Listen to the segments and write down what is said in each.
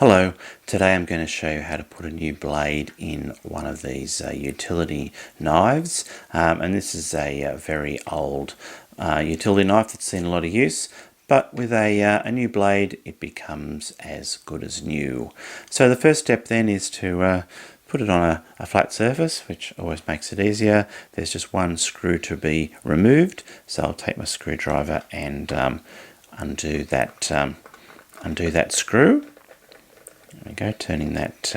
Hello, today I'm going to show you how to put a new blade in one of these utility knives, and this is a very old utility knife that's seen a lot of use, but with a new blade it becomes as good as new. So the first step then is to put it on a flat surface, which always makes it easier. There's just one screw to be removed, so I'll take my screwdriver and undo that screw. There we go, turning that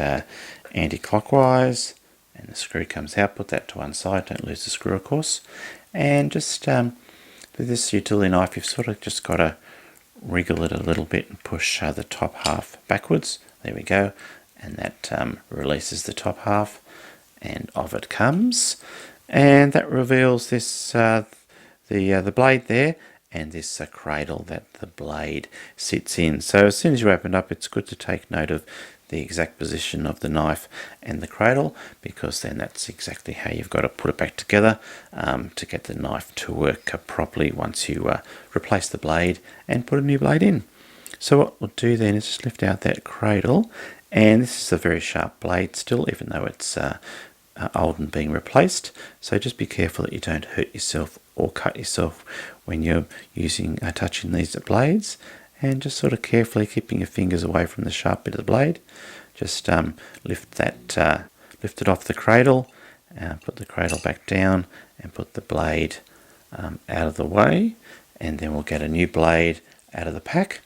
anti-clockwise, and the screw comes out. Put that to one side, don't lose the screw of course. And just with this utility knife, you've sort of just got to wriggle it a little bit and push the top half backwards. There we go, and that releases the top half, and off it comes. And that reveals this the blade there, and this cradle that the blade sits in. So as soon as you open it up, it's good to take note of the exact position of the knife and the cradle, because then that's exactly how you've got to put it back together to get the knife to work properly once you replace the blade and put a new blade in. So what we'll do then is just lift out that cradle, and this is a very sharp blade still, even though it's old and being replaced, so just be careful that you don't hurt yourself or cut yourself when you're touching these blades, and just sort of carefully keeping your fingers away from the sharp bit of the blade. Just lift it off the cradle, put the cradle back down, and put the blade out of the way, and then we'll get a new blade out of the pack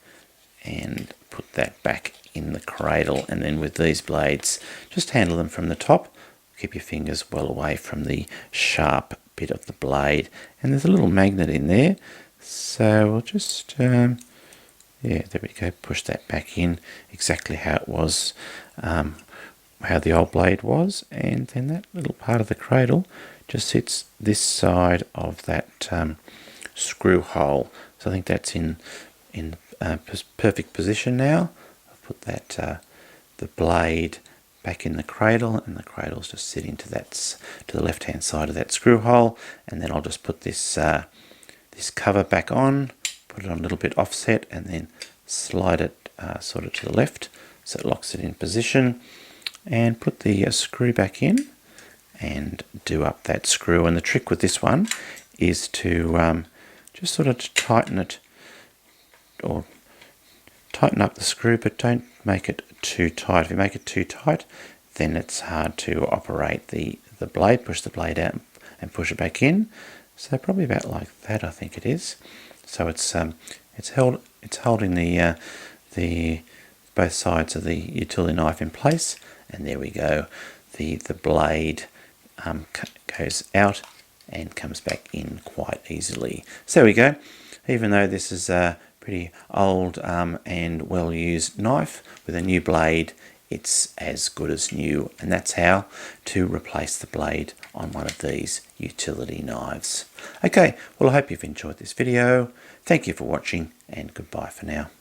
and put that back in the cradle. And then with these blades, just handle them from the top. Keep your fingers well away from the sharp bit of the blade, and there's a little magnet in there, so we'll just yeah, there we go, push that back in exactly how it was, how the old blade was, and then that little part of the cradle just sits this side of that screw hole. So I think that's in perfect position now. I've put that the blade back in the cradle, and the cradle's just sitting to the left hand side of that screw hole. And then I'll just put this this cover back on, put it on a little bit offset, and then slide it sort of to the left so it locks it in position, and put the screw back in and do up that screw. And the trick with this one is to just sort of tighten it, or tighten up the screw, but don't make it too tight. If you make it too tight, then it's hard to operate the blade. Push the blade out and push it back in. So probably about like that, I think it is. So it's holding the both sides of the utility knife in place, and there we go. The blade goes out and comes back in quite easily. So there we go. Even though this is a pretty old and well used knife, with a new blade it's as good as new. And that's how to replace the blade on one of these utility knives. Okay, well I hope you've enjoyed this video. Thank you for watching, and goodbye for now.